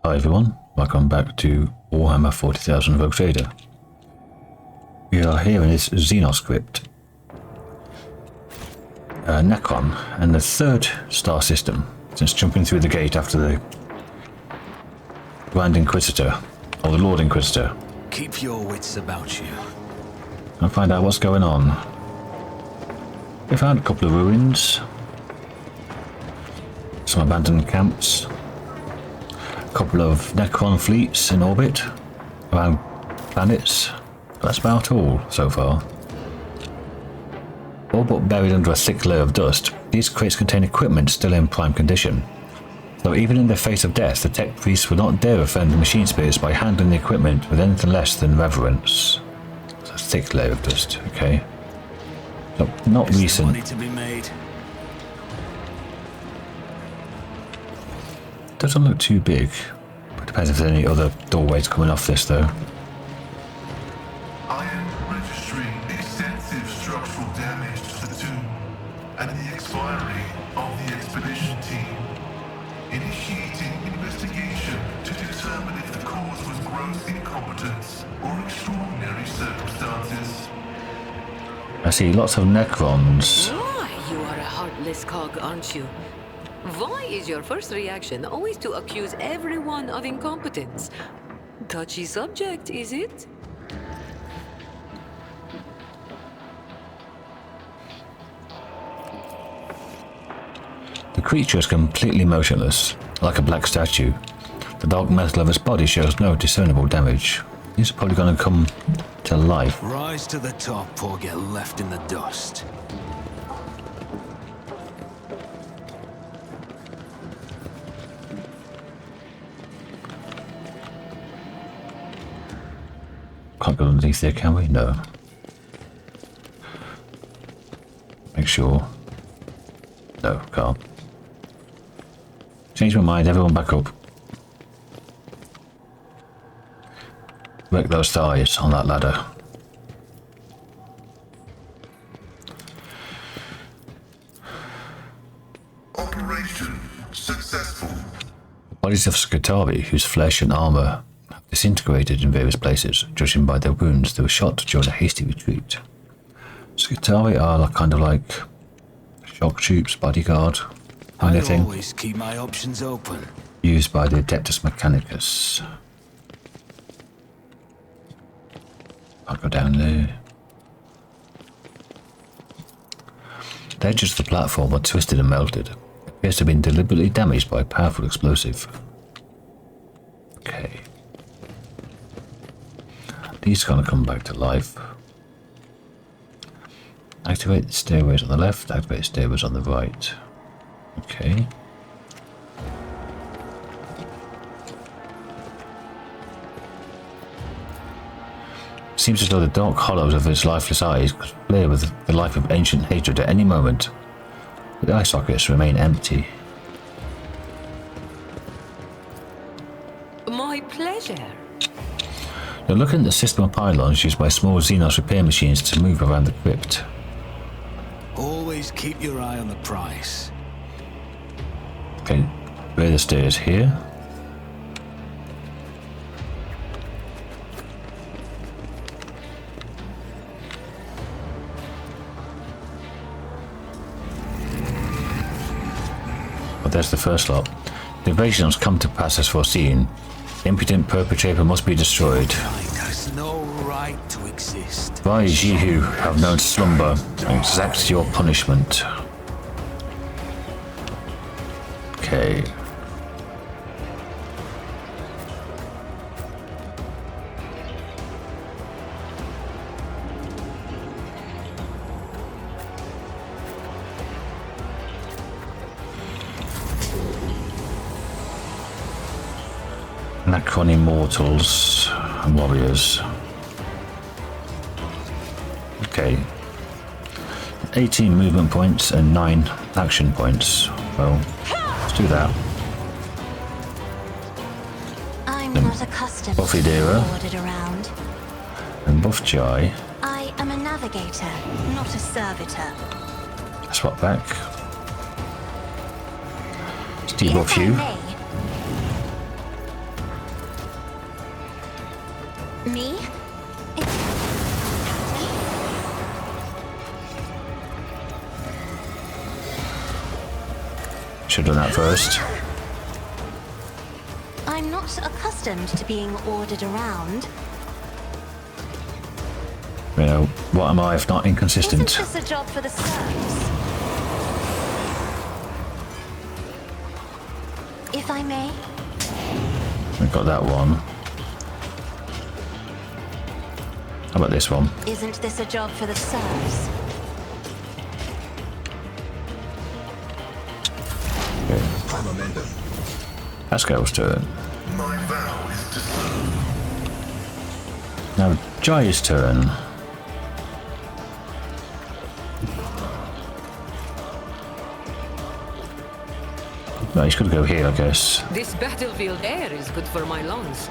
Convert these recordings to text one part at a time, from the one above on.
Hi everyone, welcome back to Warhammer 40,000 Rogue Trader. We are here in this Xenos crypt, Necron, and the third star system since jumping through the gate after the Grand Inquisitor, or the Lord Inquisitor. Keep your wits about you. And find out what's going on. We found a couple of ruins, some abandoned camps, a couple of Necron fleets in orbit around planets. That's about all so far. All but buried under a thick layer of dust, these crates contain equipment still in prime condition. Though even in the face of death, the tech priests would not dare offend the machine spirits by handling the equipment with anything less than reverence. It's a thick layer of dust, okay. So, not recent. Money to be made. Doesn't look too big. Depends if there's any other doorways coming off this though. I am registering extensive structural damage to the tomb and the expiry of the expedition team. Initiating investigation to determine if the cause was gross incompetence or extraordinary circumstances. I see lots of Necrons. Why, you are a heartless cog, aren't you? Why is your first reaction always to accuse everyone of incompetence? Touchy subject, is it? The creature is completely motionless, like a black statue. The dark metal of its body shows no discernible damage. These are probably going to come to life. Rise to the top or get left in the dust. Can't go underneath there, can we? No. Make sure. No, can't. Change my mind, everyone back up. Wreck those thighs on that ladder. Operation successful. The bodies of Skitavi, whose flesh and armor have disintegrated in various places, judging by their wounds, they were shot during a hasty retreat. Skitavi are kind of like shock troops, bodyguard, kind of thing. I always keep my options open. Used by the Adeptus Mechanicus. I'll go down there. The edges of the platform are twisted and melted. It appears to have been deliberately damaged by a powerful explosive. Okay. These are going to come back to life. Activate the stairways on the left, activate the stairways on the right. Okay. Seems as though the dark hollows of its lifeless eyes could flare with the life of ancient hatred at any moment, but the eye sockets remain empty. My pleasure. Now looking at the system of pylons used by small Xenos repair machines to move around the crypt. Always keep your eye on the prize. Okay, where are the stairs? Here? Oh, there's the first lot. The invasion has come to pass as foreseen. The impudent perpetrator must be destroyed. Kind has no right to exist. Rise, ye who have known slumber, and exact your punishment. Okay. Necron immortals and warriors. Okay. 18 movement points and 9 action points. Well, let's do that. I'm not accustomed to Buffy being Dera. ordered around. And Buff Jai. I am a navigator, not a servitor. Swap back. Let's debuff If I you. may, Me? Should have done that first. I'm not accustomed to being ordered around. You know, what am I if not inconsistent? Isn't this a job for the serfs? If I may? We've got that one. How about this one? Isn't this a job for the serfs? Okay. Pascal's turn. My vow is to serve. Now, Jai's turn. No, he's got to go here, I guess. This battlefield air is good for my lungs.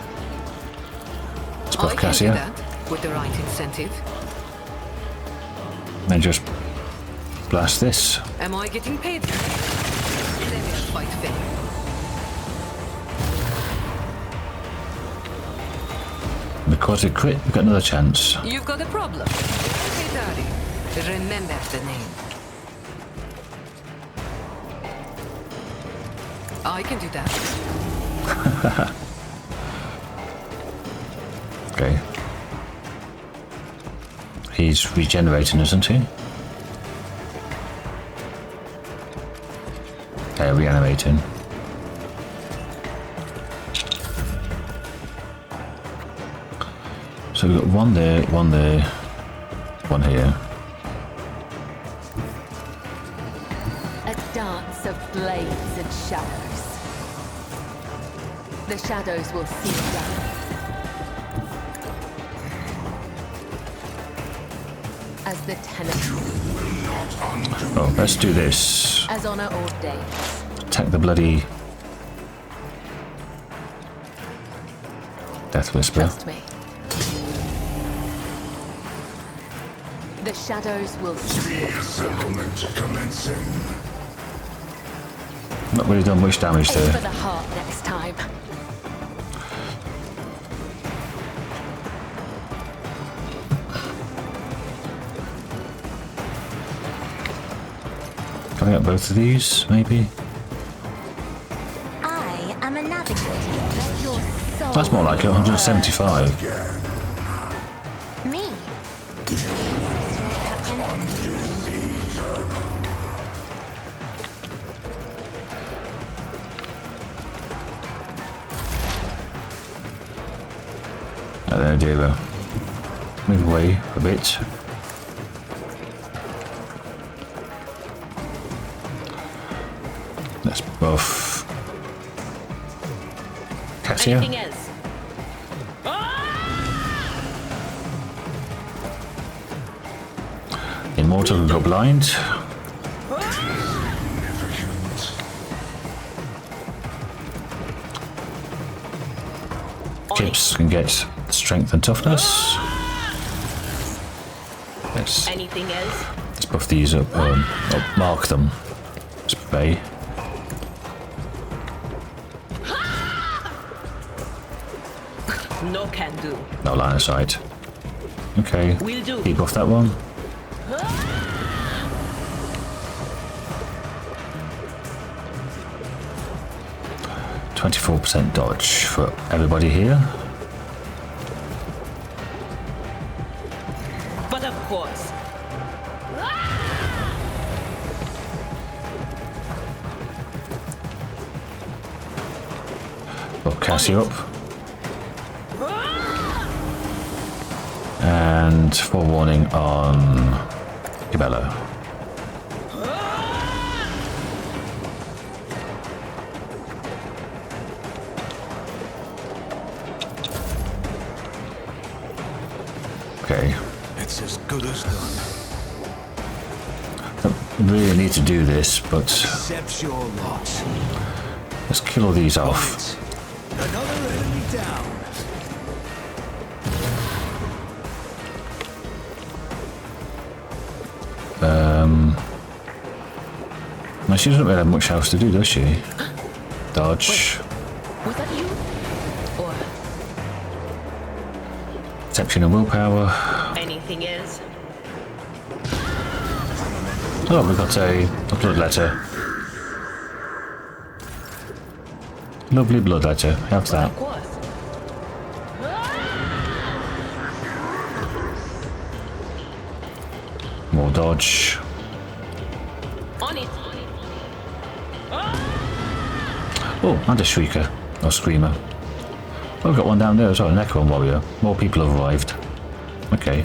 Let's I buff can do Cassia. that with the right incentive. Then just blast this. Am I getting paid? Let us fight fair. Because it crit, we've got another chance. You've got a problem. Hey, Daddy. Remember the name. I can do that. Okay. He's regenerating, isn't he? Okay, reanimating. So we've got one there, one here. A dance of blades and shadows. The shadows will see down. As the tenant, Oh, let's do this. as honor ordains. Attack the bloody Death Whisper. Trust me. The shadows will see it. Settlement commencing. Not really done much damage Aim for there. the heart next time. Can I get both of these, maybe? I am a navigator. Let your soul That's more like it, 175. Me? And then I do move away a bit. Let's buff Cassia. Anything else? Immortal can go blind. Gibbs can get strength and toughness. Anything else? Let's buff these up, or mark them. Let's bay. No can do. No line of sight. Okay. Will do. Keep off that one. %24 dodge for everybody here. But of course. Buff Cassie up. And forewarning on Cabello. Okay. It's as good as done. Don't really need to do this, but Accept your loss. let's kill all these off. It's another enemy down. No, she doesn't really have much else to do, does she? Dodge. Was that you? Or Perception and willpower. Anything else? Oh, we've got a blood letter. Lovely blood letter. Have that. More dodge. On it. Oh, and a shrieker. Or screamer. Oh, we've got one down there as well. Necron warrior. More people have arrived. Okay.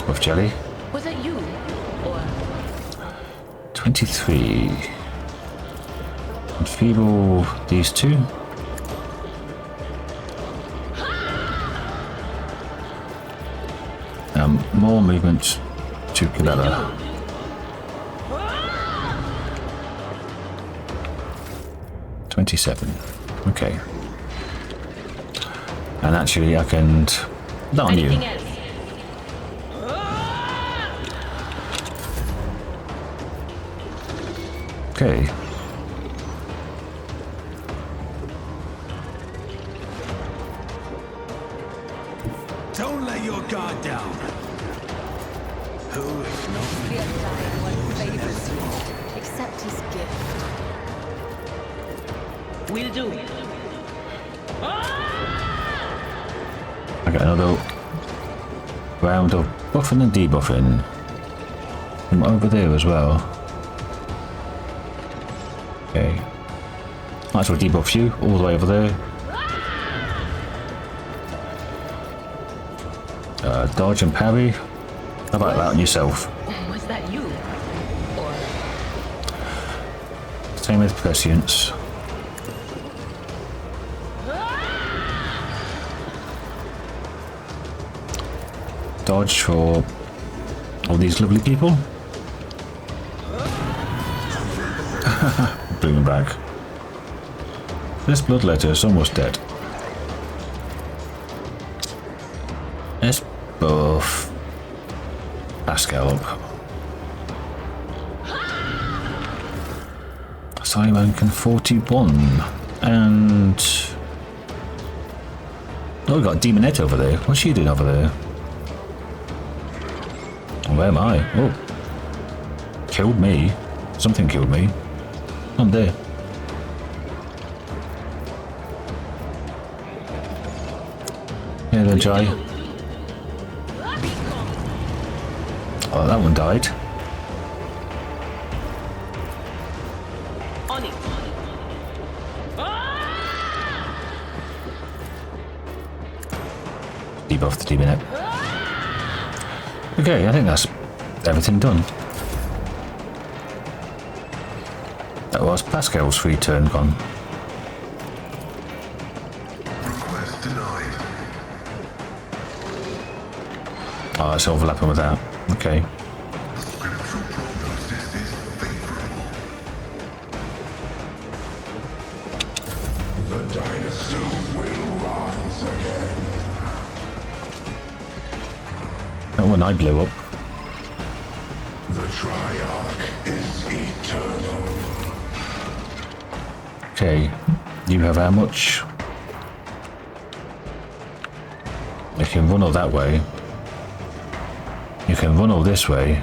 With jelly. Was it you? Or 23. Enfeeble these two. More movement to Cabela. $27. Okay. And actually I can... Not on you. anything else? Okay. Don't let your guard down. Who is not We are dying one favors you. Accept his gift. Will do. I got another round of buffing and debuffing. From over there as well. Okay. Might as well debuff you all the way over there. Dodge and parry. How about that on yourself? Was that you? Or Same with prescience. Dodge for all these lovely people. Bring them back. This blood letter is almost dead. Let's buff Pascal up. Simon can 41. And... Oh, we got Demonette over there. What's she doing over there? Where am I? Oh. Killed me. Something killed me. I'm there. Here then, Jai. Oh, that one died. On it. Debuff the demon. Okay, I think that's everything done. That was Pascal's free turn gone. Request denied. Oh, it's overlapping with that. Okay. Scriptural prognosis is favorable. The dynasty will rise again. That one I blew up. The Triarch is eternal. Okay, you have how much? You can run all that way. You can run all this way.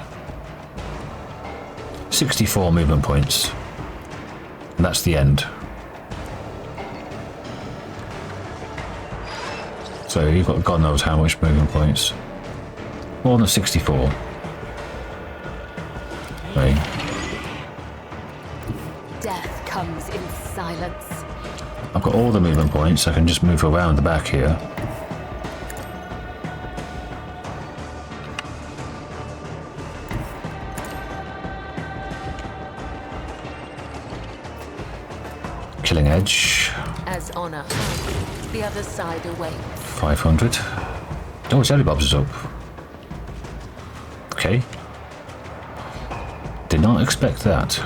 64 movement points. And that's the end. So you've got God knows how much movement points. More than 64. Okay. death comes in silence. I've got all the movement points. I can just move around the back here. Killing edge. As honor, the other side awaits. 500. Oh, Jelly Bob's is up. Okay. Did not expect that.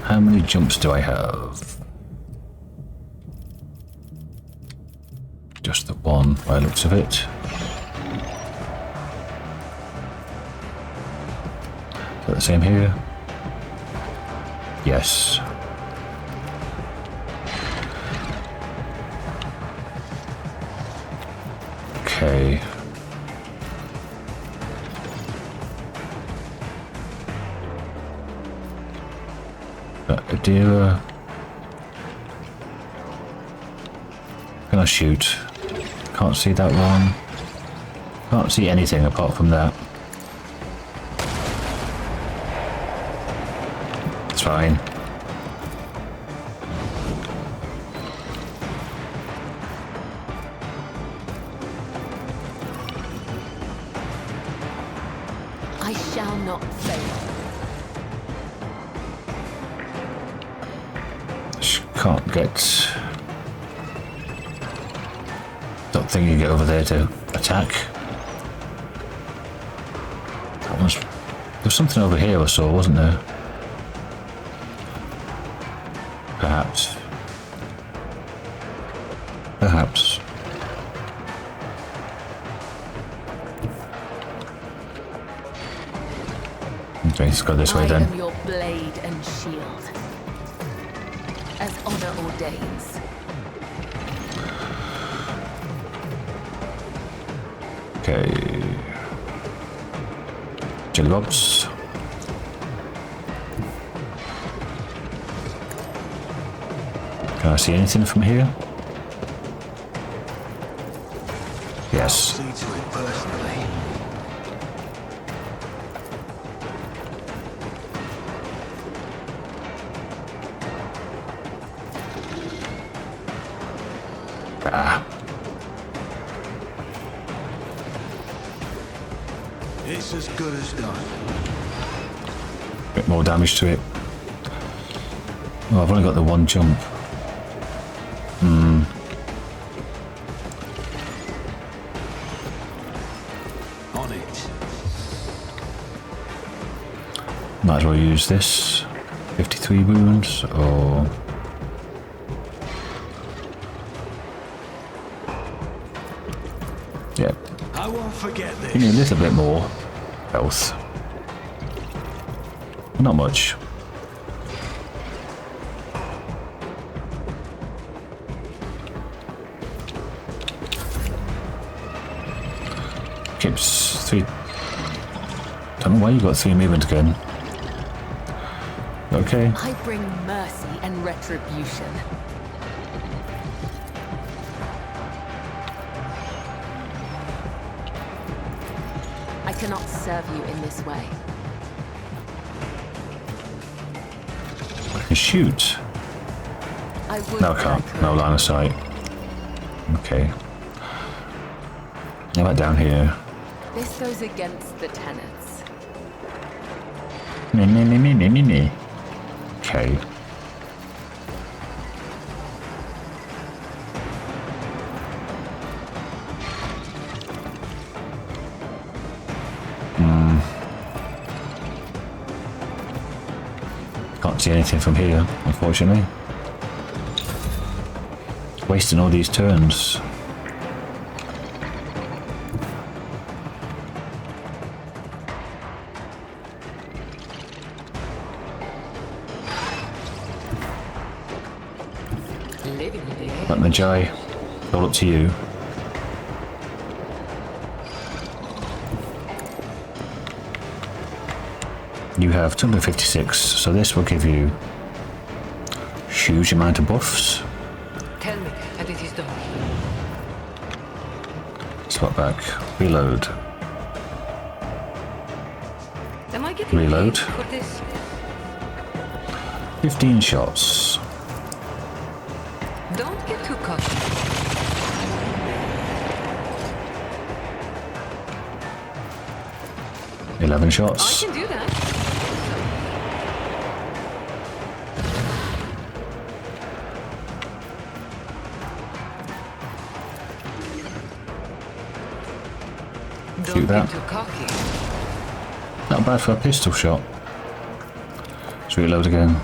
How many jumps do I have? Just the one by the looks of it. Is that the same here? Yes. Okay. Adira. Can I shoot? Can't see that one. Can't see anything apart from that. It's fine. I shall not fail. Can't get... Don't think you get over there to attack. That was... There's something over here I saw, wasn't there? Perhaps. Perhaps. Okay, let's go this way then. I am your blade and shield, as honor ordains. Okay. Jelly bobs. Can I see anything from here? Yes. See to it personally. Ah. It's as good as done. Bit more damage to it. Oh, I've only got the one jump. On it. Might as well use this. 53 wounds, or... Yeah, I won't forget give me a this. little bit more health. Not much. Keeps 3... Don't know why you got 3 movement again. Okay. I bring mercy and retribution. I cannot serve you in this way. I can shoot. I would No, I that can't. could. No line of sight. Okay. How about down here? This goes against the tenets. Me. Okay. Can't see anything from here, unfortunately. Wasting all these turns. Living the day. But Najai, all up to you. You have 256, so this will give you huge amount of buffs. Tell me, and it is done. Swap back, reload. Am I getting Reload. paid for this? 15 shots. Don't get too cocky. Eleven I shots. can do that. Shoot Don't that. get too cocky. Not bad for a pistol shot. Let's reload again.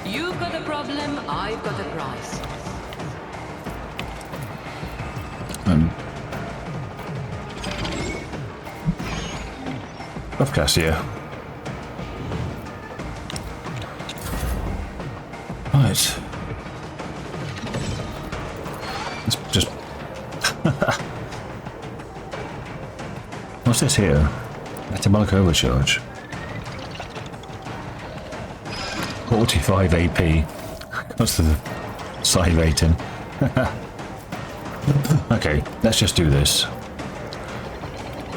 You've got a problem, I've got a prize. Buff Cassia. Right. Let's just... What's this here? Metabolic overcharge. 45 AP. What's the psi rating? Okay, let's just do this.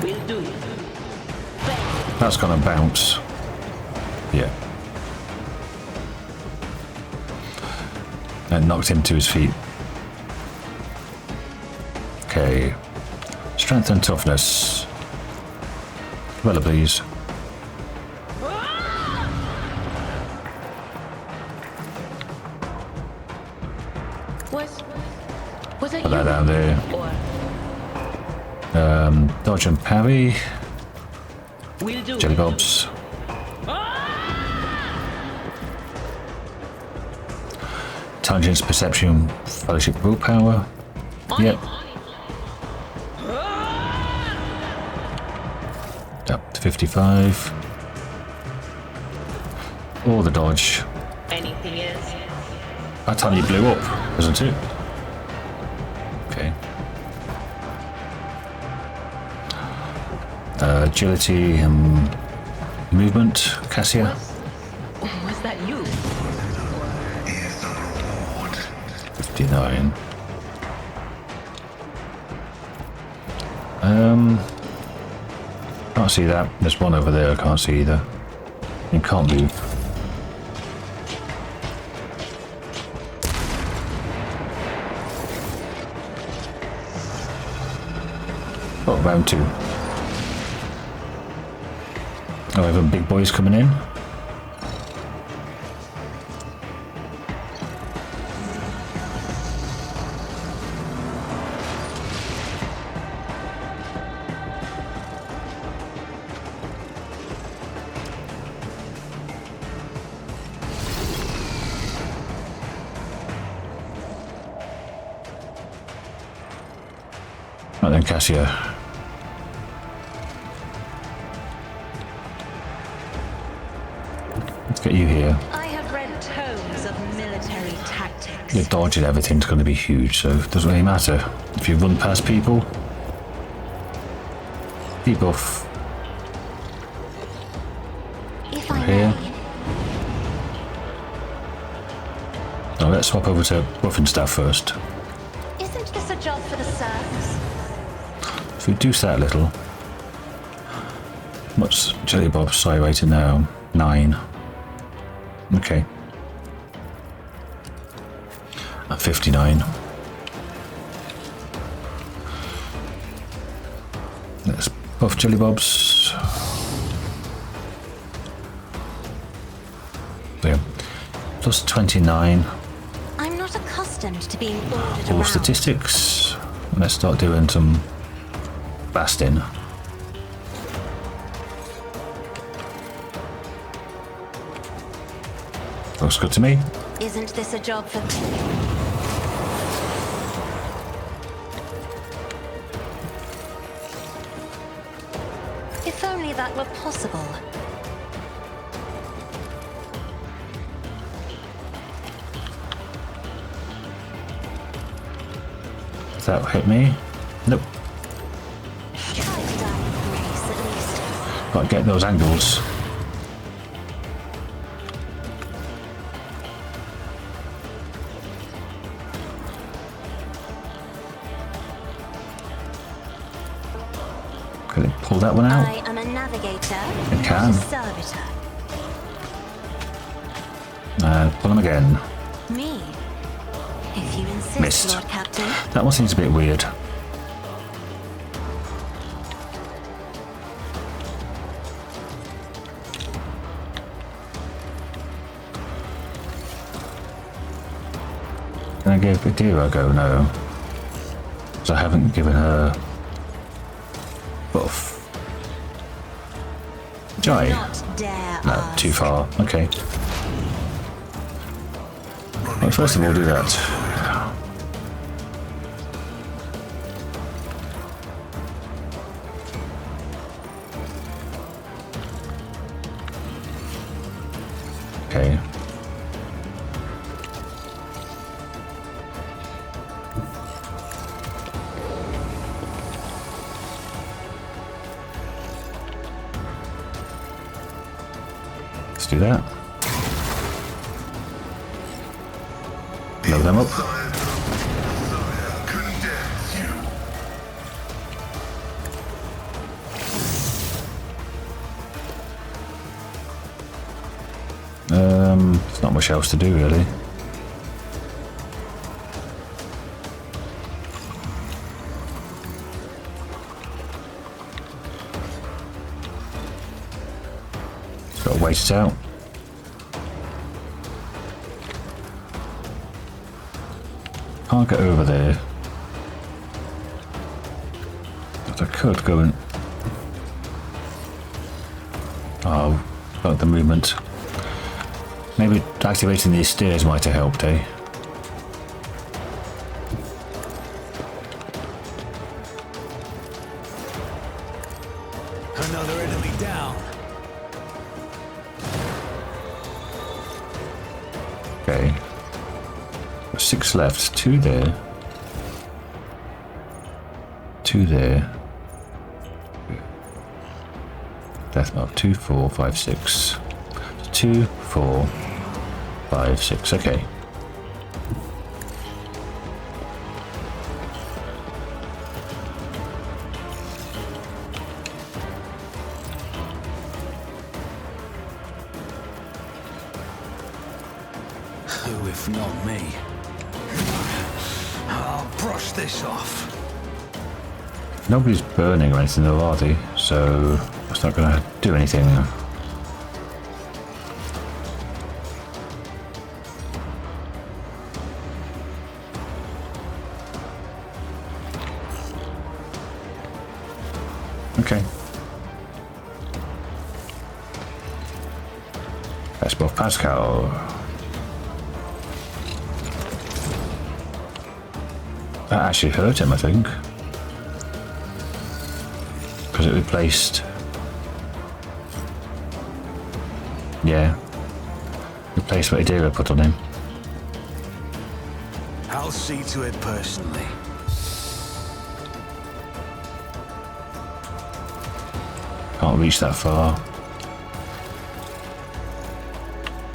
We'll do it. That's gonna bounce. Yeah. And knocked him to his feet. Okay. Strength and toughness. Well, please. Was it Put you? that down there. Or Dodge and parry. we'll do Jelly it. bobs. Intelligence, perception, fellowship, willpower. Yep. Up to 55. Or the dodge. Anything else? That time you blew up, wasn't it? Okay. Agility and movement, Cassia. Was that you? 59. Can't see that. There's one over there I can't see either. You can't move. Oh, round 2. Oh, we have big boys coming in. Right then, Cassia. Let's get you here. I have read tomes of military tactics. Your dodge and everything's going to be huge, so it doesn't really matter. If you run past people, debuff. If I Here. may, Now let's swap over to buffing staff first. isn't this a job for the serfs? If we reduce that a little. What's Jelly Bob's psi rating now? 9. Okay. At 59. Let's buff Jelly Bob's. There. Plus 29. I'm not accustomed to being ordered All around. statistics. Let's start doing some blasting. Looks good to me. Isn't this a job for... If only that were possible. Does that hit me? Nope. Try to die with grace, at least. Gotta get those angles. Can it pull that one out? I am a navigator, It can. not a servitor. Pull them again. Me? If you insist, Missed. Lord Captain. That one seems a bit weird. Can I give Adira a go? No. Because I haven't given her buff. Jai? Not dare No, ask. too far. Okay. Well, first of all, do that. Okay. Let's do that. Load them up. There's not much else to do really. Gotta wait it out. Can't get over there. But I could go and... Oh, got the movement. Maybe activating these stairs might have helped, eh? Another enemy down. Okay. 6 left. 2 there. 2 there. Death mark. 2, 4, 5, 6. 2, 4, 5, 6. Okay. Who if not me? I'll brush this off. Nobody's burning or anything though, are they? So that's not going to do anything. Okay. That's both Pascal. That actually hurt him, I think. Because it replaced... Yeah. Replaced what Adira put on him. I'll see to it personally. Can't reach that far.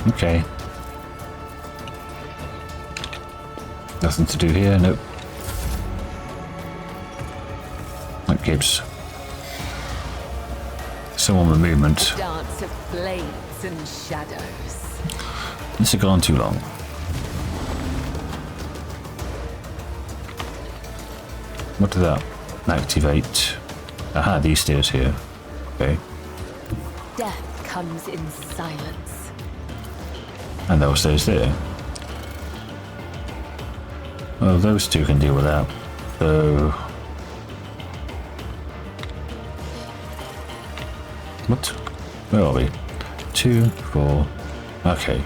Okay. Nothing to do here, nope. That gives someone with movement. Dance of blades and shadows. This has gone too long. What did that activate? Aha, these stairs here. Okay. Death comes in silence. And those stairs there. Well, those two can deal with that. So... What? Where are we? 2, 4... Okay.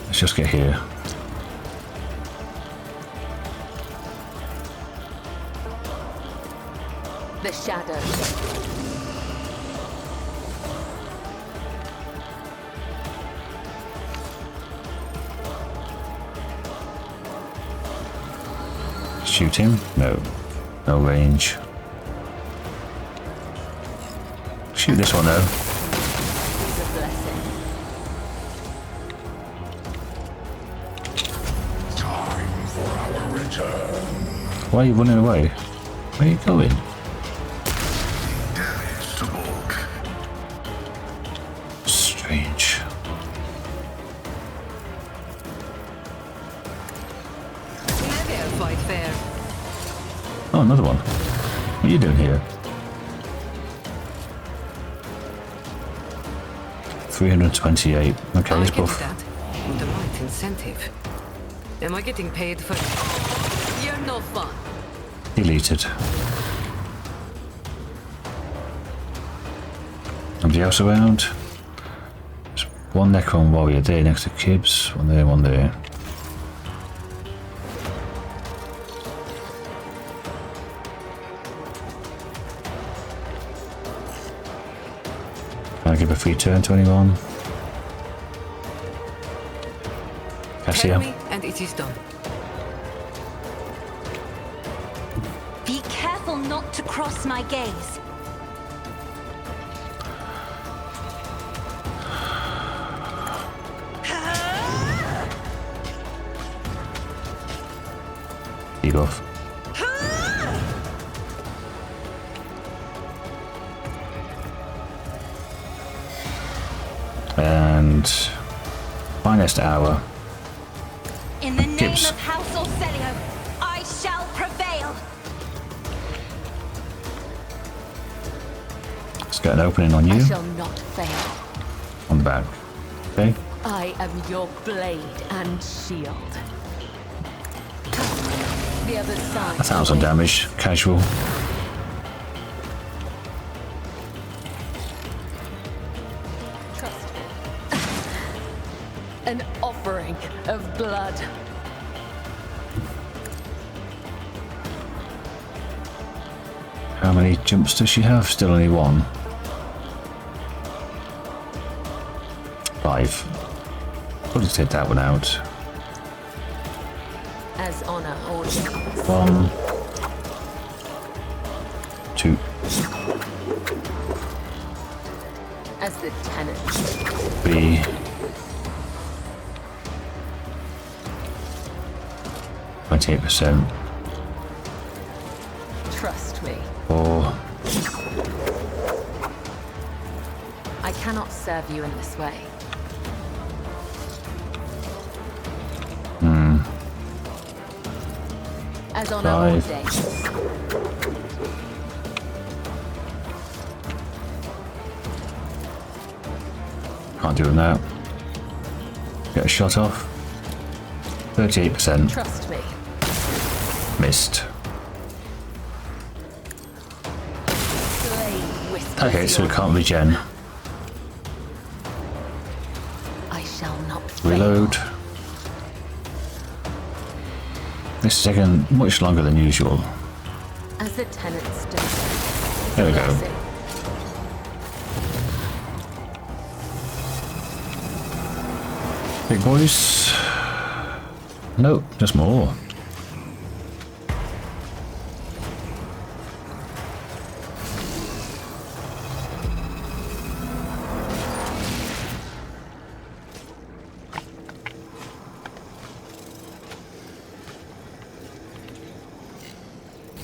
Let's just get here. The shadows. Shoot him? No. No range. Shoot this one though. Is a blessing. Time for our return. Why are you running away? Where are you going? Damage to bulk. Strange. Fair fight fair. Oh, another one. What are you doing here? 328. Okay, I let's can do buff. that with the right incentive. Am I getting paid for... You're no fun. Deleted. Nobody else around? There's one Necron warrior there next to Kibbs. One there, one there. Can I give a free turn to anyone? Tell Cassia? me and it is done. Be careful not to cross my gaze. debuff. And finest hour. In the name Gibbs. of House Orselio, I shall prevail. Let's get an opening on I you. shall not fail. On the back. Okay. I am your blade and shield. The other side. 1,000 damage. Casual. Trust me. An offering of blood. How many jumps does she have? Still only one. 5. We'll just take that one out. As honor orders. 1, 2, As the tenant. 3, 28%, Trust me. 4, I cannot serve you in this way. As honor 5. ordains. Can't do it now. Get a shot off. 38%. Trust me. Missed. Blade whispers Okay, so we your can't regen. I shall not fail. Reload. This is taking much longer than usual. As the tenant's does. There we go. Blessing. Big boys. Nope, just more.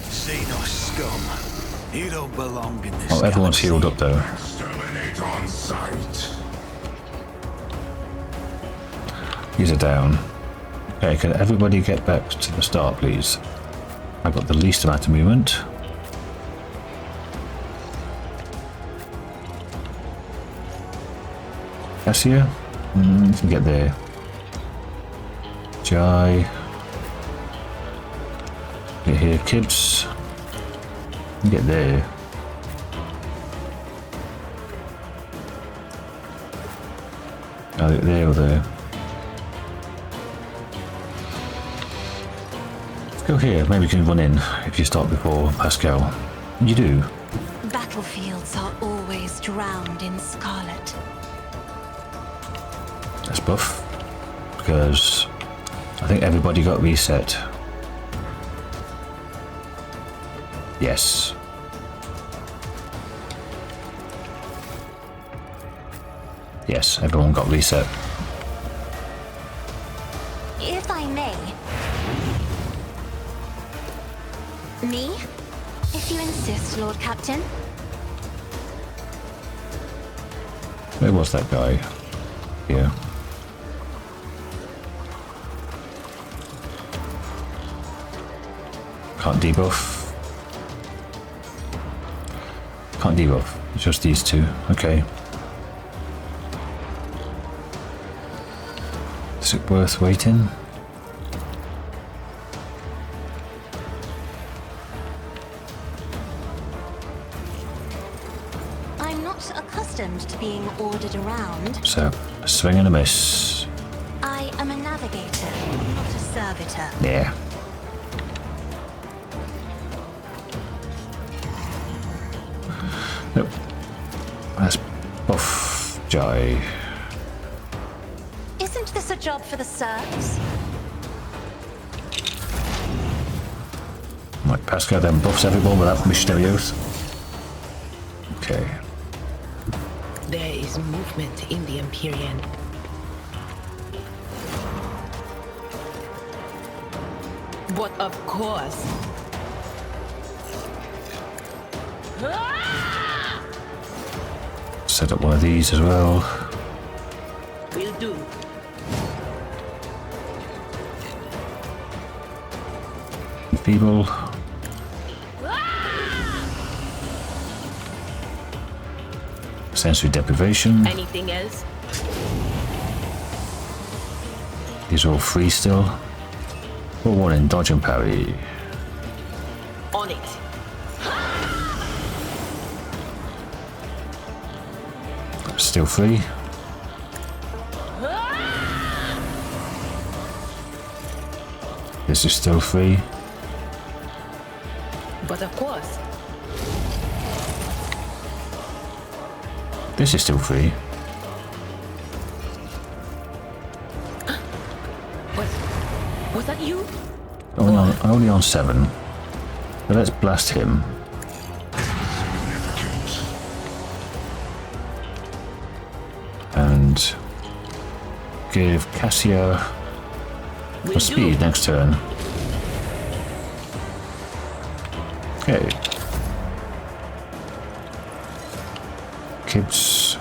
See no scum. You don't belong in this Oh, everyone's galaxy. healed up though. Exterminate on sight. These are down. Okay, can everybody get back to the start, please? I've got the least amount of movement. Cassia? You can get there. Jai. Get here, Kibbs. You can get there. Either there or there. Go here, maybe you can run in if you start before Pascal. You do. Battlefields are always drowned in scarlet. That's buff. Because I think everybody got reset. Yes. Yes, everyone got reset. If I may. Me? If you insist, Lord Captain. Where was that guy? Here. Can't debuff. Can't debuff. It's just these two. Okay. Is it worth waiting? I'm not accustomed to being ordered around. So, a swing and a miss. I am a navigator, not a servitor. Yeah. Nope. That's buff Jai. Isn't this a job for the serfs? Right, Pascal then buffs everyone without missionary oath. Okay. There is movement in the Imperium. But of course. Set up one of these as well. Will do. Feeble. Sensory deprivation. Anything else? These are all free still. Or one in dodge and parry. On it. Still free. This is still free. But of course. This is still free. Was that you? Only on 7. But let's blast him. And give Cassia a speed next turn. Okay. Kids.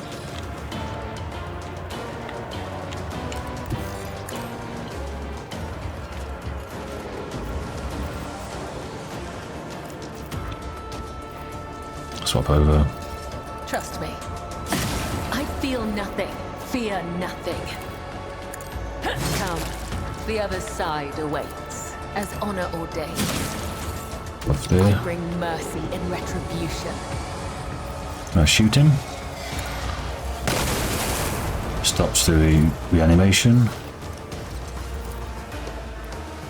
Swap over. Trust me. I feel nothing. Fear nothing. Come. The other side awaits, as honor ordains. What's I there? bring mercy in retribution. Shoot him. Stops the reanimation.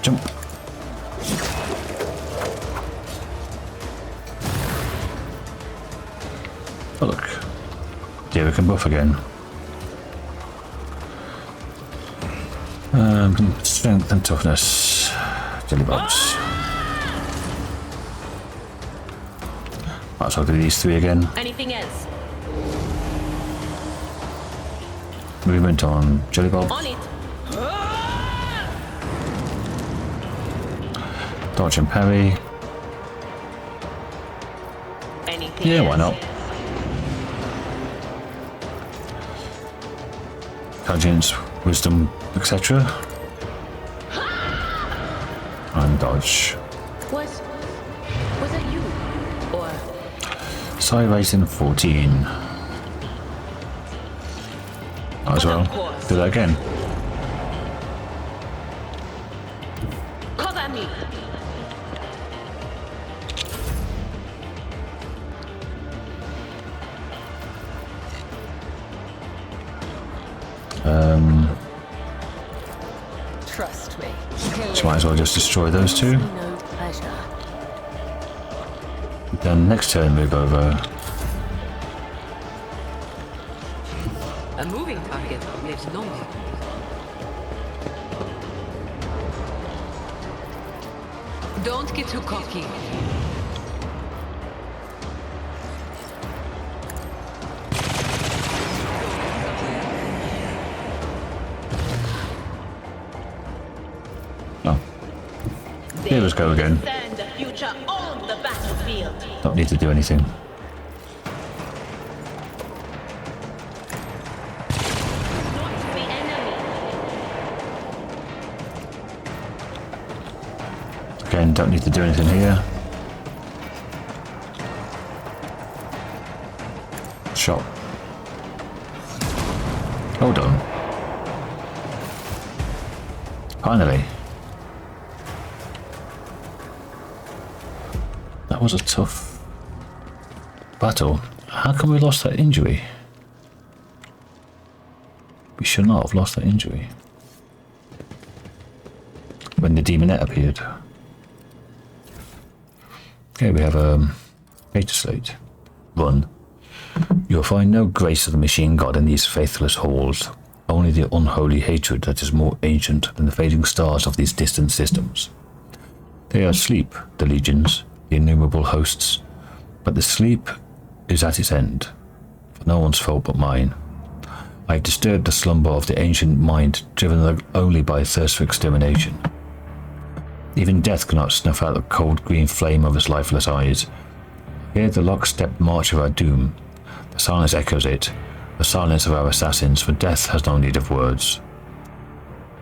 Jump. Oh look. Deer can buff again. Strength and toughness. Jelly bobs. Might as well do these 3 again. Anything else? Movement on jelly bob. On it. Dodge and parry. Anything Yeah, else? why not? Intelligence, wisdom, etc. And dodge. Was it you? Or Side rating 14. Might as well do that again. cover me? Trust me. So might as well just destroy those 2. No pleasure. Then next turn move over. A moving target lives longer. Don't get too cocky. Oh. Here let's go again. Stand the future on the battlefield. Don't need to do anything. Not the enemy. Again, don't need to do anything here. Shot. Hold on. Finally. That was a tough battle. How come we lost that injury? We should not have lost that injury. When the demonette appeared. Okay, we have data slate. Run. You'll find no grace of the machine god in these faithless halls. Only the unholy hatred that is more ancient than the fading stars of these distant systems. They are asleep, the legions, the innumerable hosts, but the sleep is at its end, for no one's fault but mine. I have disturbed the slumber of the ancient mind driven only by thirst for extermination. Even death cannot snuff out the cold green flame of its lifeless eyes. Hear the lockstep march of our doom. The silence echoes it, the silence of our assassins, for death has no need of words.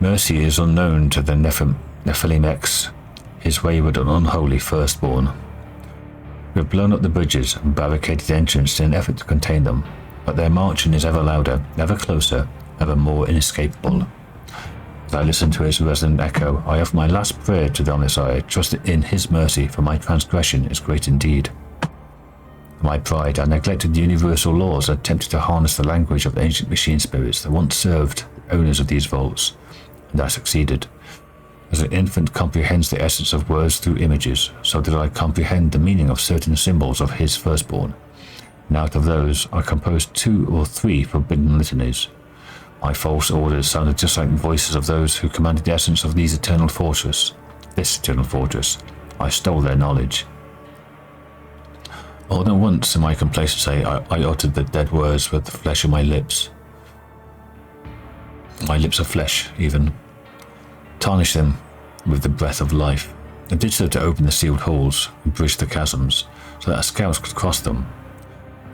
Mercy is unknown to the Nephilim X, his wayward and unholy firstborn. We have blown up the bridges and barricaded the entrance in an effort to contain them, but their marching is ever louder, ever closer, ever more inescapable. As I listen to his resonant echo, I offer my last prayer to the Omnissiah, trusting in his mercy, for my transgression is great indeed. For my pride, I neglected the universal laws and attempted to harness the language of the ancient machine spirits that once served the owners of these vaults, and I succeeded. As an infant comprehends the essence of words through images, so did I comprehend the meaning of certain symbols of his firstborn, and out of those I composed 2 or 3 forbidden litanies. My false orders sounded just like the voices of those who commanded the essence of this eternal fortress. I stole their knowledge. More than once in my complacency I uttered the dead words with the flesh of my lips. My lips of flesh, even. Tarnished them with the breath of life, and did so to open the sealed halls and bridge the chasms, so that our scouts could cross them.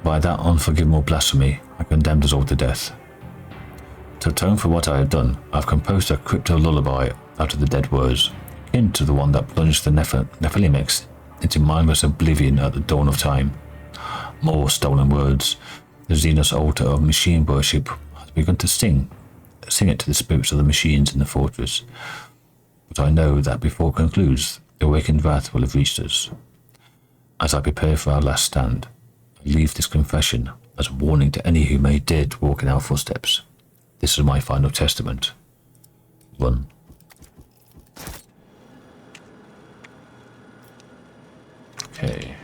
By that unforgivable blasphemy, I condemned us all to death. To atone for what I had done, I have composed a crypto lullaby out of the dead words, akin to the one that plunged the Nephilim X into mindless oblivion at the dawn of time. More stolen words. The Xenos altar of machine worship has begun to sing it to the spirits of the machines in the fortress. But I know that before it concludes, the awakened wrath will have reached us. As I prepare for our last stand, I leave this confession as a warning to any who may dare to walk in our footsteps. This is my final testament. 1. Okay.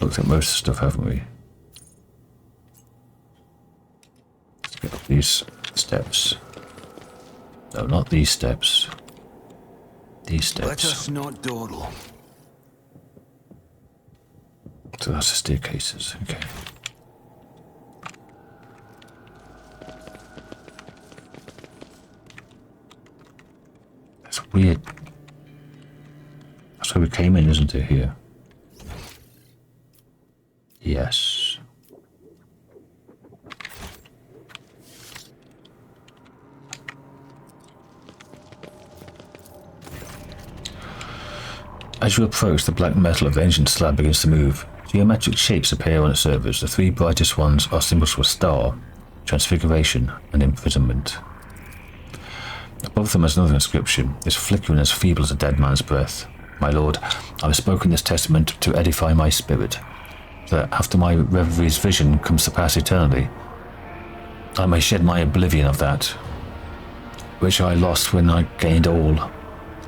Looked at most of the stuff, haven't we? Let's get up these steps. No, not these steps. These steps. Let us not dawdle. So that's the staircases. Okay. That's weird. That's where we came in, isn't it, here? Yes. As you approach, the black metal of the ancient slab begins to move. Geometric shapes appear on its surface. The 3 brightest ones are symbols for star, transfiguration, and imprisonment. Above them is another inscription, its flickering as feeble as a dead man's breath. My lord, I have spoken this testament to edify my spirit, so that after my reverie's vision comes to pass eternally, I may shed my oblivion of that which I lost when I gained all,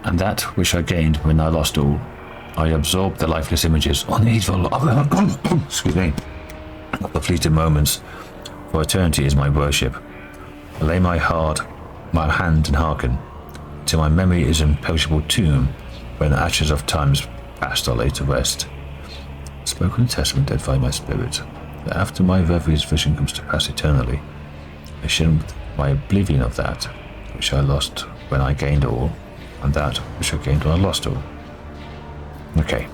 and that which I gained when I lost all. I absorbed the lifeless images, unheedful of excuse me, of the fleeting moments, for eternity is my worship. I lay my hand and hearken, till my memory is an imperishable tomb, where the ashes of times past are laid to rest. Spoken testament edify my spirit, that after my reverie's vision comes to pass eternally, I shed my oblivion of that which I lost when I gained all, and that which I gained when I lost all. Okay.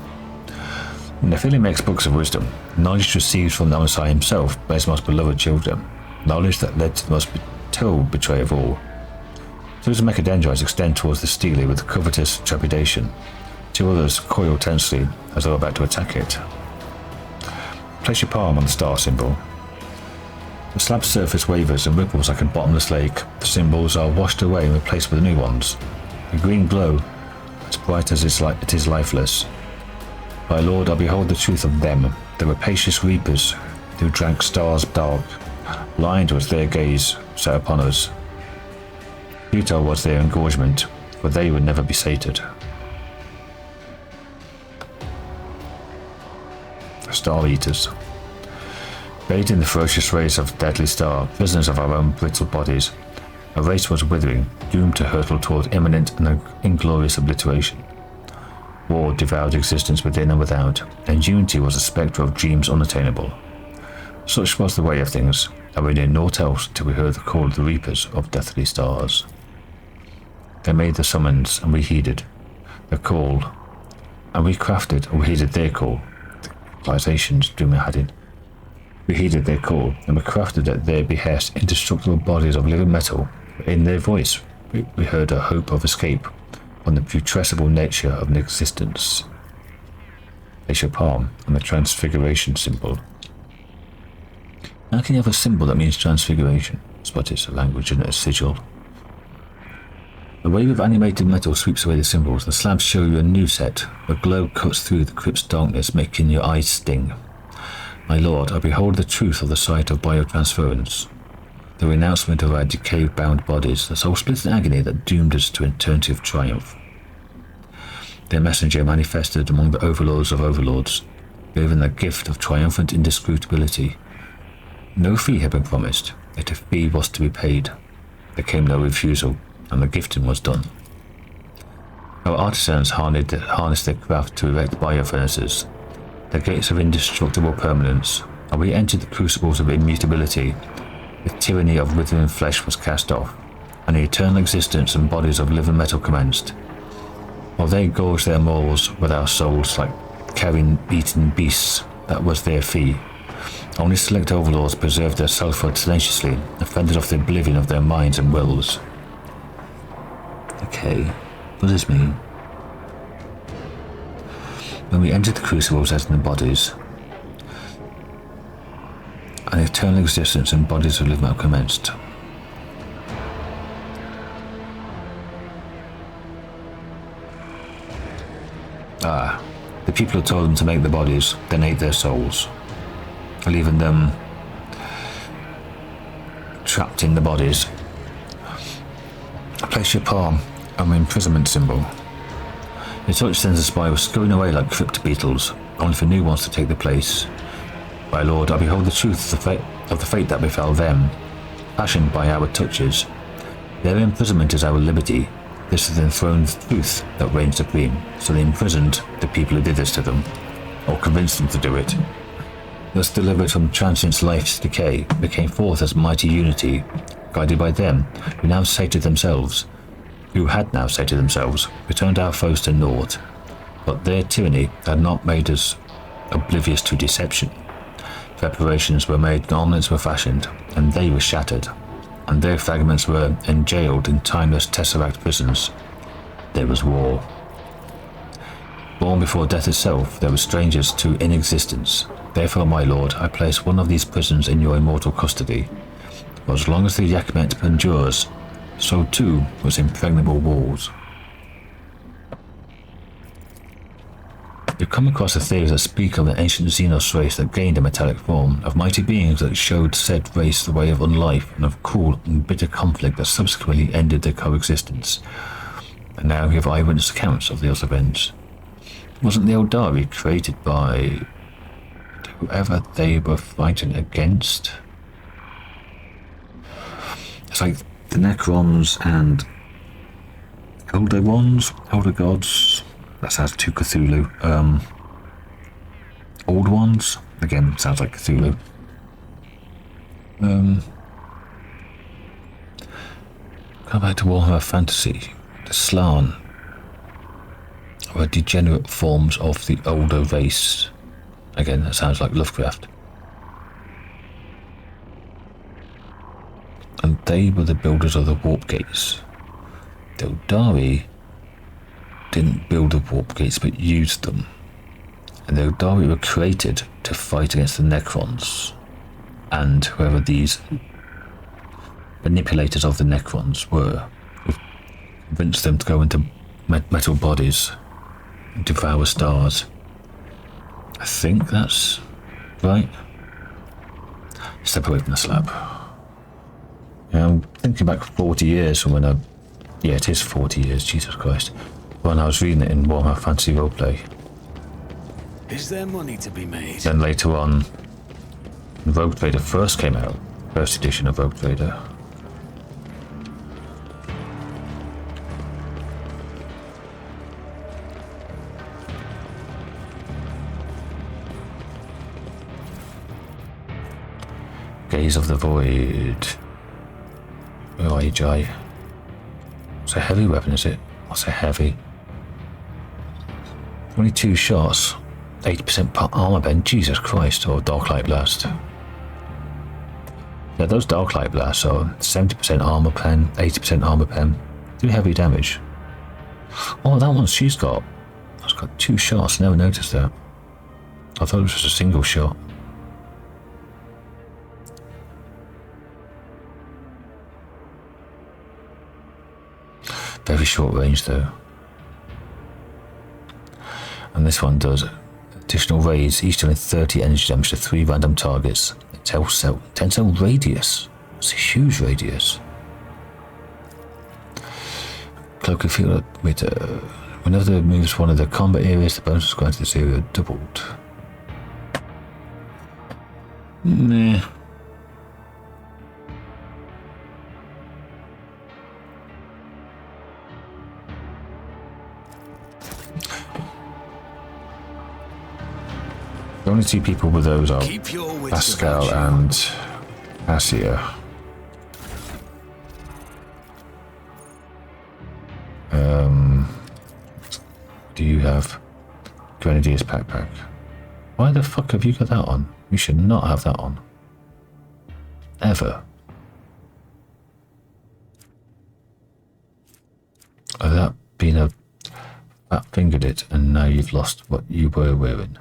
Nephilim makes books of wisdom, knowledge received from the Omnissiah himself by his most beloved children, knowledge that led to the most terrible betrayal of all. Two of the mechadendrites extend towards the stele with covetous trepidation. 2 others coil tensely as though about to attack it. Place your palm on the star symbol. The slab's surface wavers and ripples like a bottomless lake. The symbols are washed away and replaced with new ones. The green glow, as bright as it is lifeless. My lord, I behold the truth of them, the rapacious reapers who drank stars dark. Blind was their gaze set upon us. Futile was their engorgement, for they would never be sated. Star Eaters. Bathed in the ferocious rays of the deadly star, prisoners of our own brittle bodies, our race was withering, doomed to hurtle toward imminent and inglorious obliteration. War devoured existence within and without, and unity was a spectre of dreams unattainable. Such was the way of things, and we knew naught else till we heard the call of the reapers of deathly stars. They made the summons, and we heeded the call, and we crafted, or we heeded their call. Civilizations do my head in. We heeded their call, and we crafted at their behest indestructible bodies of living metal. In their voice, we heard a hope of escape from the putrescible nature of an existence. Place your palm on the transfiguration symbol. How can you have a symbol that means transfiguration? But it's a language and a sigil. A wave of animated metal sweeps away the symbols. The slabs show you a new set. A glow cuts through the crypt's darkness, making your eyes sting. My lord, I behold the truth of the sight of biotransference. The renouncement of our decay-bound bodies, the soul-split agony that doomed us to an eternity of triumph. Their messenger manifested among the overlords of overlords, given the gift of triumphant inscrutability. No fee had been promised, yet a fee was to be paid. There came no refusal, and the gifting was done. Our artisans harnessed their craft to erect biofurnaces, the gates of indestructible permanence, and we entered the crucibles of immutability. The tyranny of withering flesh was cast off, and the eternal existence and bodies of living metal commenced. While they gorged their maws with our souls like carrion-eaten beasts, that was their fee. Only select overlords preserved their selfhood tenaciously and fended off the oblivion of their minds and wills. Okay, what does this mean? When we entered the crucibles as in the bodies, an eternal existence and bodies of living metal commenced. The people had told them to make the bodies, then ate their souls, leaving them trapped in the bodies. Place your palm on the imprisonment symbol. The touch sends the spirals scurrying away like crypt beetles, only for new ones to take their place. My lord, I behold the truth of the fate that befell them, fashioned by our touches. Their imprisonment is our liberty. This is the enthroned truth that reigns supreme, so they imprisoned the people who did this to them, or convinced them to do it. Thus delivered from transient life's decay, they came forth as mighty unity, guided by them, who had now sated themselves, returned our foes to naught. But their tyranny had not made us oblivious to deception. Preparations were made, garments were fashioned, and they were shattered, and their fragments were enjailed in timeless tesseract prisons. There was war. Born before death itself, they were strangers to inexistence. Therefore, my lord, I place one of these prisons in your immortal custody. For as long as the Yakmet endures, so too was impregnable walls. You've come across the theories that speak of an ancient Xenos race that gained a metallic form, of mighty beings that showed said race the way of unlife, and of cruel and bitter conflict that subsequently ended their coexistence. And now we have eyewitness accounts of those events. Wasn't the Eldari created by whoever they were fighting against? It's like the Necrons and Elder Ones, Elder Gods. That sounds too Cthulhu. Old Ones? Again, sounds like Cthulhu. Come back to Warhammer Fantasy. The Slann were degenerate forms of the older race. Again, that sounds like Lovecraft. And they were the builders of the warp gates. The Eldari didn't build the warp gates but used them, and the Eldari were created to fight against the Necrons and whoever these manipulators of the Necrons were, who convinced them to go into metal bodies and devour stars. I think that's right. Step away from the slab. Yeah, I'm thinking back 40 years from when yeah, it is 40 years, Jesus Christ, when I was reading it in Warhammer Fantasy Roleplay. Is there money to be made? Then later on, when Rogue Trader first came out, first edition of Rogue Trader. Gaze of the Void. Where are you, Jai? It's a heavy weapon, is it? What's a heavy? Only 2 shots. 80% armor bend. Jesus Christ. Or dark light blast. Yeah, those dark light blasts are 70% armor pen, 80% armor pen. Do heavy damage. Oh, that one she's got 2 shots. Never noticed that. I thought it was just a single shot. Very short range though. And this one does additional raids, each dealing 30 energy damage to 3 random targets. 10 cell radius. It's a huge radius. Cloak of field with whenever it moves one of the combat areas, the bonuses granted to this area are doubled. Nah. The only 2 people with those are Pascal and Asia. Do you have Grenadier's backpack? Why the fuck have you got that on? You should not have that on. Ever. Or that being a fat fingered it and now you've lost what you were wearing.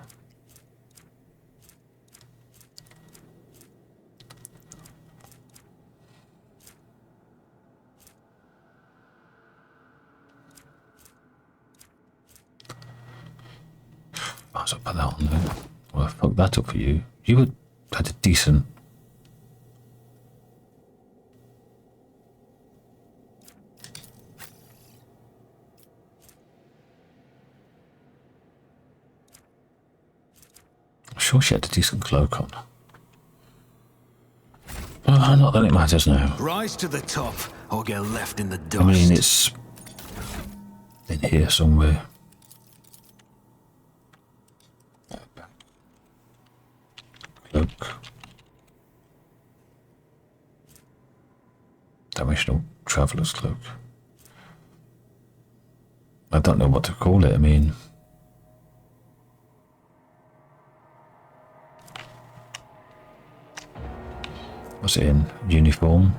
So put that on there. Well, I fucked that up for you. You would had a decent. I'm sure she had a decent cloak on. Well, not that it matters now. Rise to the top or get left in the dust. I mean, it's in here somewhere. Cloak. Dimensional Traveler's Cloak. I don't know what to call it, I mean... What's it in? Uniform?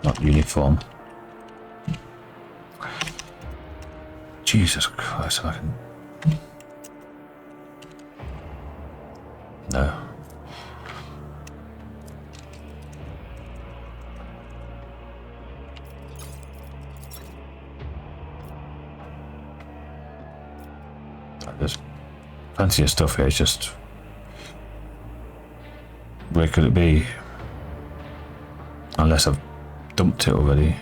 Not uniform. Jesus Christ, I can... No. There's plenty of stuff here, it's just... Where could it be? Unless I've dumped it already.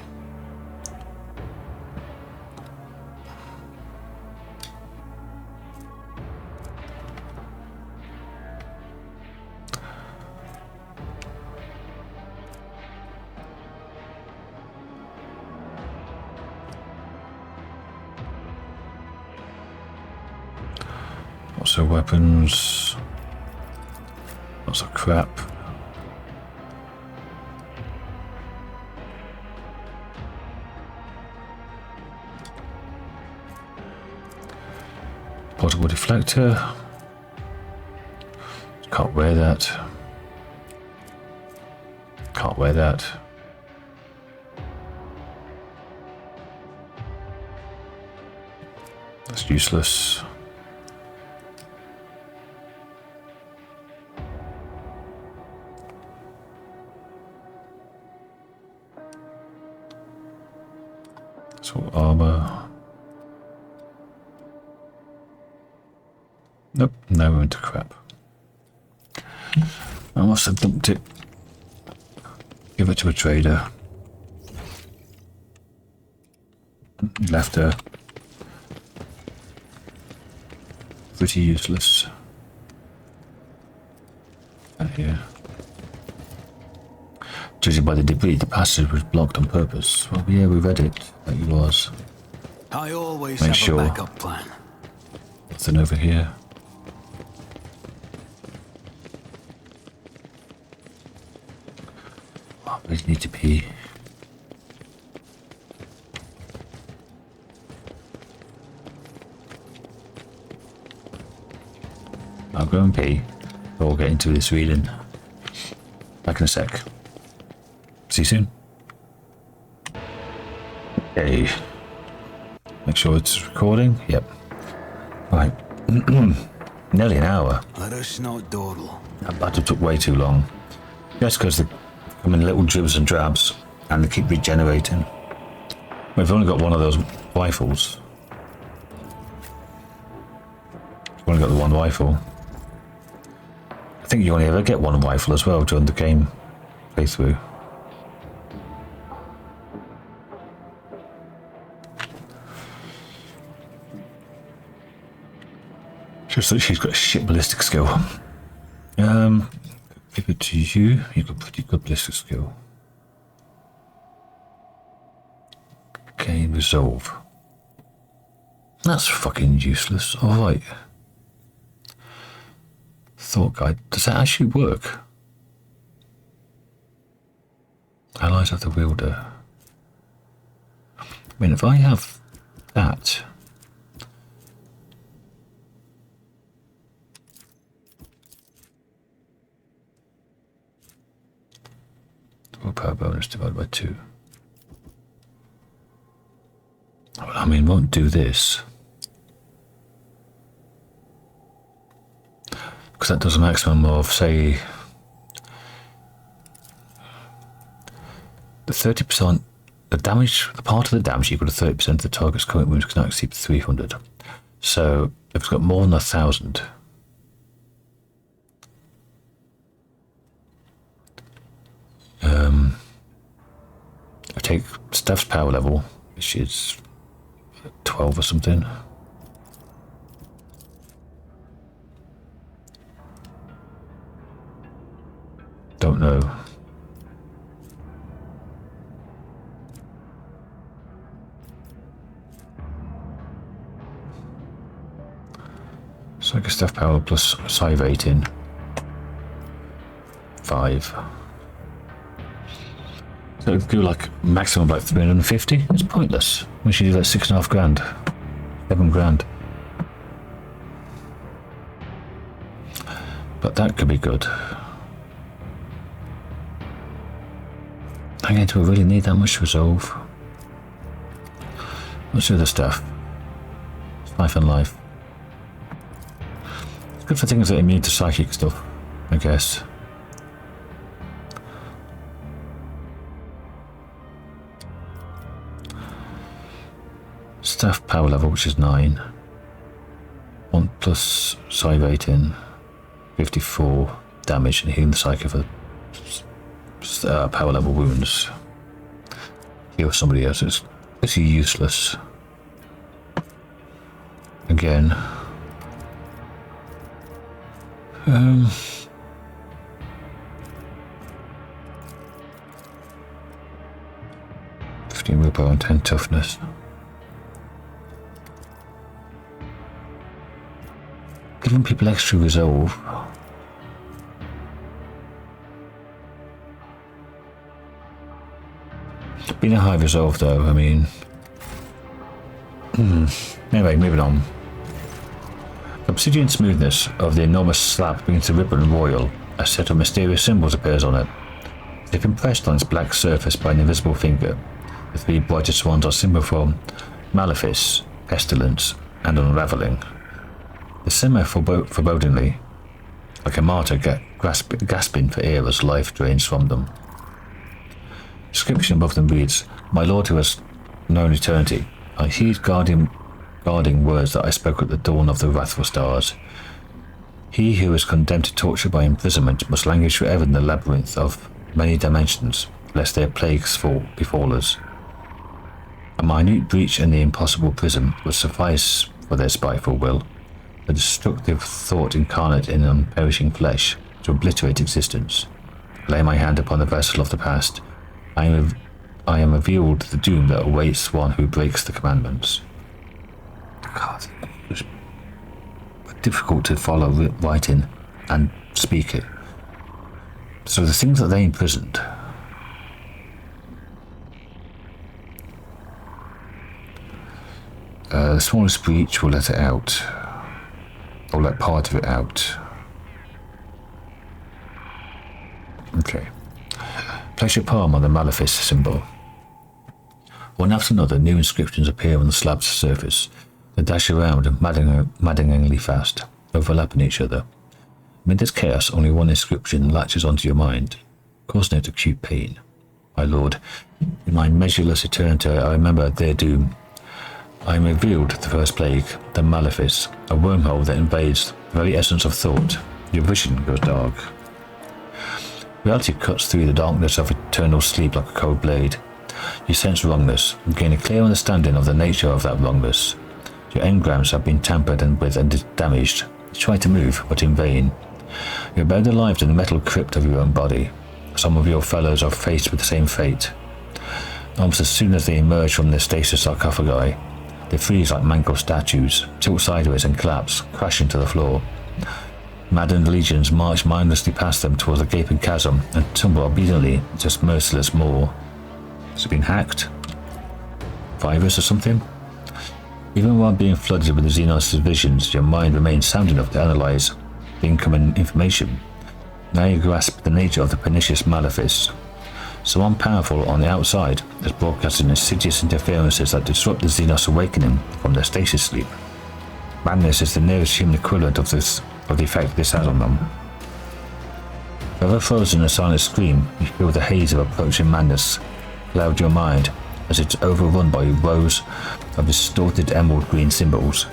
Lots of weapons, lots of crap. Portable deflector. Can't wear that. Can't wear that. That's useless. So armor. Nope, now we're into crap. I must have dumped it. Give it to a trader. Left her. Pretty useless. Here. Judging by the debris, the passage was blocked on purpose. Well, yeah, we read it. That it was. I always Make have sure. a backup plan. Nothing over here. I need to pee. I'll go and pee. Or get into this reading. Back in a sec. See you soon. Okay. Make sure it's recording. Yep. Right. Nearly an hour. Let us not dawdle. That battle took way too long. That's because they come in little dribs and drabs and they keep regenerating. We've only got one of those rifles. We've only got the one rifle. I think you only ever get one rifle as well during the game playthrough. Just that she's got a shit ballistic skill. Give it to you. You've got pretty good ballistic skill. Okay, resolve. That's fucking useless. Alright. Thought guide. Does that actually work? Allies of the wielder. I mean, if I have that. Power bonus divided by 2. I mean, won't do this. Because that does a maximum of, say, the 30%, the damage, the part of the damage equal to 30% of the target's current wounds cannot exceed 300. So, if it's got more than 1,000, I take Steph's power level, which is 12 or something. Don't know. So I guess Steph power plus Psyker rating 5. So it'd do like maximum like 350. It's pointless. We should do like 6.5 grand, 7 grand. But that could be good. Again, do I really need that much to resolve? Let's do the stuff. Life and life. It's good for things that are immune to psychic stuff, I guess. Staff power level, which is 9. 1 plus Psyker rating, 54 damage, and healing the Psyker for power level wounds. Heal somebody else. It's pretty useless. Again. 15 willpower and 10 toughness. Giving people extra resolve. Being a high resolve though, I mean... Anyway, moving on. The obsidian smoothness of the enormous slab begins to ripple and roil. A set of mysterious symbols appears on it. As if impressed on its black surface by an invisible finger, the 3 brightest ones are symbol for malefice, pestilence, and unravelling. They simmer forebodingly, like a martyr gasping for air as life drains from them. The description above them reads, "My Lord who has known eternity, I heed guarding words that I spoke at the dawn of the wrathful stars. He who is condemned to torture by imprisonment must languish forever in the labyrinth of many dimensions, lest their plagues befall us. A minute breach in the impossible prison would suffice for their spiteful will. A destructive thought incarnate in unperishing flesh to obliterate existence. Lay my hand upon the vessel of the past. I am revealed the doom that awaits one who breaks the commandments." God, it's difficult to follow writing and speak it. So the things that they imprisoned, The smallest breach will let it out. Or let part of it out. Okay. Place your palm on the Malefice symbol. One after another, new inscriptions appear on the slab's surface. They dash around maddeningly fast, overlapping each other. Amid this chaos, only one inscription latches onto your mind, causing it acute pain. My lord, in my measureless eternity, I remember their doom. I am revealed the first plague, the Malefice, a wormhole that invades the very essence of thought. Your vision goes dark. Reality cuts through the darkness of eternal sleep like a cold blade. You sense wrongness, and gain a clear understanding of the nature of that wrongness. Your engrams have been tampered with and damaged. You try to move, but in vain. You are buried alive in the metal crypt of your own body. Some of your fellows are faced with the same fate. Almost as soon as they emerge from their stasis sarcophagi, they freeze like mangled statues, tilt sideways and collapse, crashing to the floor. Maddened legions march mindlessly past them towards a gaping chasm and tumble obediently into merciless maw. Has it been hacked? Virus or something? Even while being flooded with the Xenos visions, your mind remains sound enough to analyze the incoming information. Now you grasp the nature of the pernicious Malefice. Someone powerful on the outside is broadcasting insidious interferences that disrupt the Xenos awakening from their stasis sleep. Madness is the nearest human equivalent of the effect this has on them. Forever frozen in a silent scream, you feel the haze of approaching madness cloud your mind as it's overrun by rows of distorted emerald green symbols.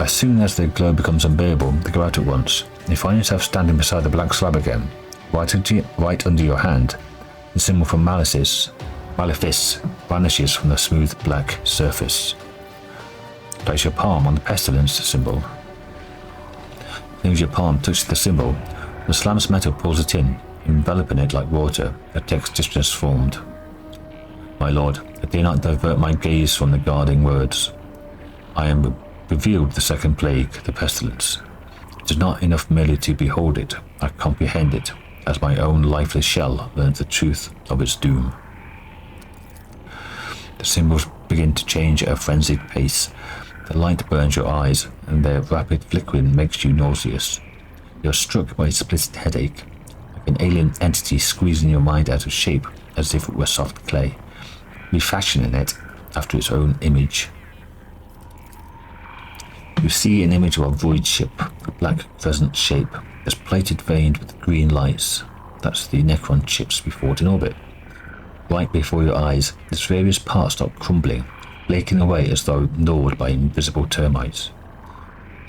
As soon as the glow becomes unbearable, they go out at once. You find yourself standing beside the black slab again, right under your hand. The symbol for Malefice vanishes from the smooth black surface. Place your palm on the pestilence symbol. As your palm touches the symbol, the slab's metal pulls it in, enveloping it like water. The text is transformed. My lord, I dare not divert my gaze from the guarding words. I am revealed the second plague, the pestilence. It is not enough merely to behold it, I comprehend it, as my own lifeless shell learns the truth of its doom. The symbols begin to change at a frenzied pace. The light burns your eyes, and their rapid flickering makes you nauseous. You are struck by a split headache, like an alien entity squeezing your mind out of shape as if it were soft clay, refashioning it after its own image. You see an image of a voidship, a black crescent shape, that's plated veined with green lights. That's the Necron chips we fought in orbit. Right before your eyes, its various parts start crumbling, flaking away as though gnawed by invisible termites.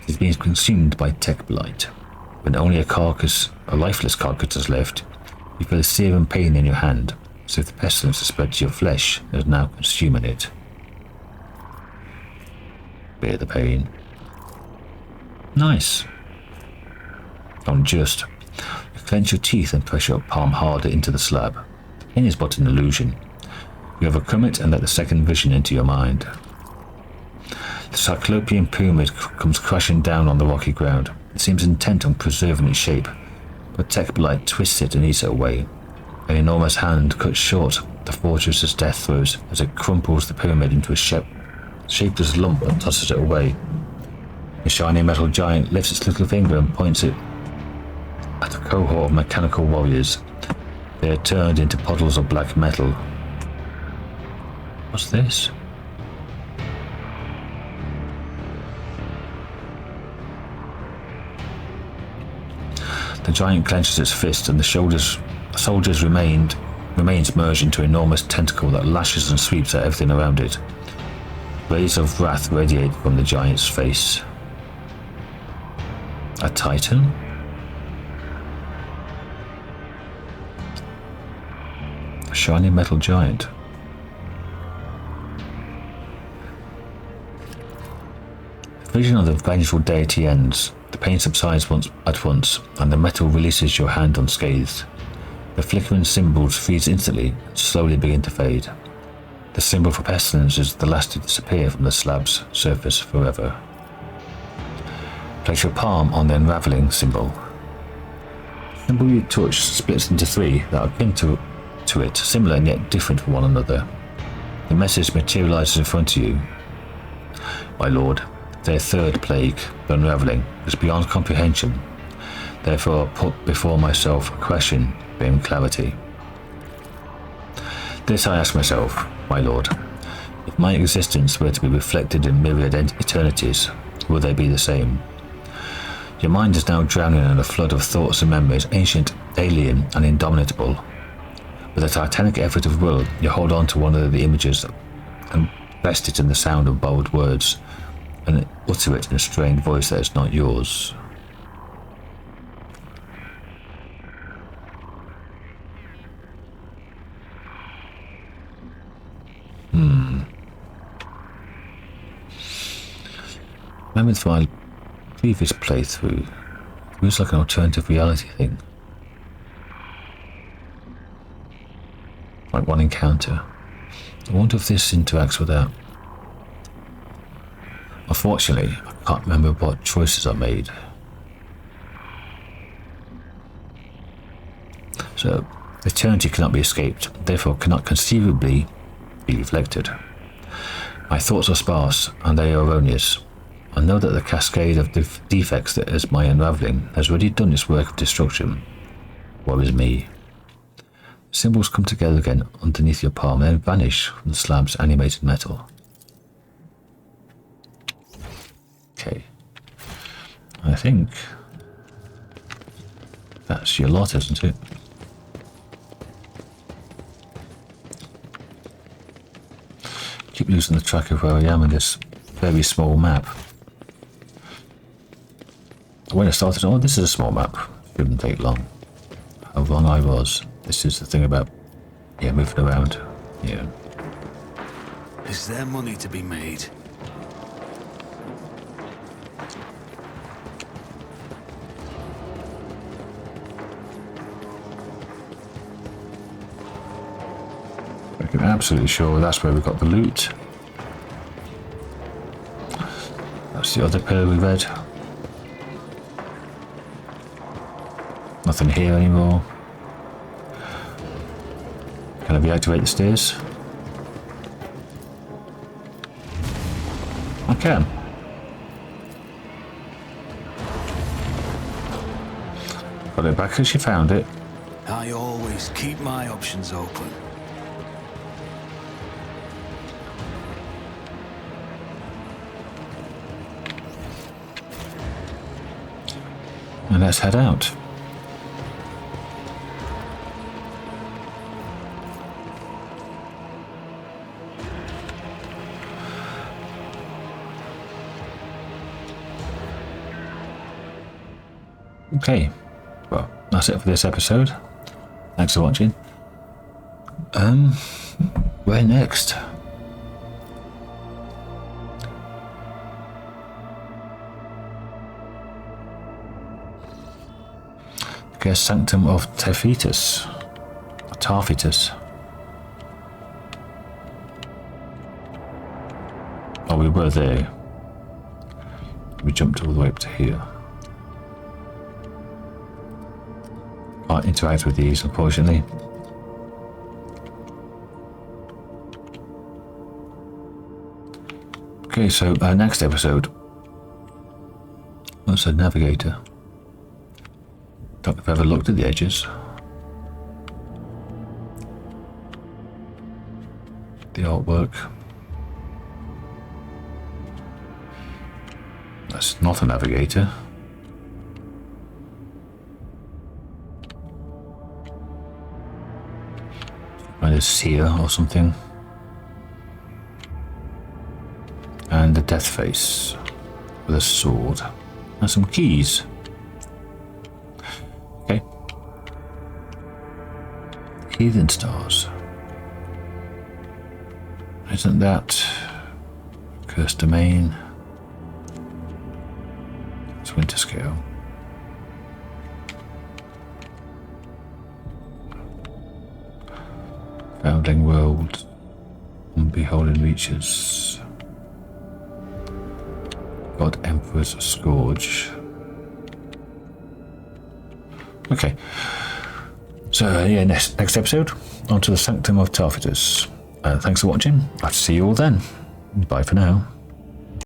It is being consumed by tech blight. When only a lifeless carcass is left, you feel a searing pain in your hand, as if the pestilence that spread to your flesh is now consuming it. Bear the pain. Nice. Don't just. You clench your teeth and press your palm harder into the slab. The pain is but an illusion. You overcome it and let the second vision into your mind. The Cyclopean pyramid comes crashing down on the rocky ground. It seems intent on preserving its shape, but tech blight twists it and eats it away. An enormous hand cuts short the fortress's death throes as it crumples the pyramid into a shapeless lump and tosses it away. The shiny metal giant lifts its little finger and points it at a cohort of mechanical warriors. They are turned into puddles of black metal. What's this? The giant clenches its fist, and the soldiers remains merged into an enormous tentacle that lashes and sweeps at everything around it. Rays of wrath radiate from the giant's face. A titan? A shiny metal giant. The vision of the vengeful deity ends. The pain subsides at once, and the metal releases your hand unscathed. The flickering symbols freeze instantly and slowly begin to fade. The symbol for pestilence is the last to disappear from the slab's surface forever. Place your palm on the unraveling symbol. The symbol you touch splits into three that are akin to it, similar and yet different from one another. The message materializes in front of you. my lord. Their third plague, the unravelling, is beyond comprehension. Therefore I put before myself a question, being clarity. This I ask myself, my lord. If my existence were to be reflected in myriad eternities, will they be the same? Your mind is now drowning in a flood of thoughts and memories, ancient, alien, and indomitable. With a titanic effort of will, you hold on to one of the images and vest it in the sound of bold words, and utter it in a strained voice that is not yours. Remember from my previous playthrough, it was like an alternative reality thing. Like one encounter. I wonder if this interacts with that. Unfortunately, I can't remember what choices I made. So, eternity cannot be escaped, therefore cannot conceivably be reflected. My thoughts are sparse, and they are erroneous. I know that the cascade of defects that is my unravelling has already done its work of destruction. Woe is me. Symbols come together again underneath your palm and then vanish from the slab's animated metal. Okay. I think that's your lot, isn't it? Keep losing the track of where I am in this very small map. When I started, oh, this is a small map. Shouldn't take long. How wrong I was. This is the thing about, yeah, moving around. Yeah. Is there money to be made? I'm absolutely sure that's where we got the loot. That's the other pillar we read. Nothing here anymore. Can I reactivate the stairs? I can. Got it back as she found it. I always keep my options open. And let's head out. Okay, well, that's it for this episode. Thanks for watching. Where next? I guess Sanctum of Taphitus. Oh, we were there. We jumped all the way up to here. Can't interact with these, unfortunately. Okay, so next episode. What's a navigator? Don't know if I've ever looked at the edges. The artwork. That's not a navigator. Kind of seer or something. And a death face with a sword and some keys. Okay. Heathen stars. Isn't that cursed domain? It's winter scale. Foundling world, unbeholden reaches. God Emperor's Scourge. Okay. So yeah, next episode, on to the Sanctum of Taphitus. Thanks for watching. I'll see you all then. Bye for now.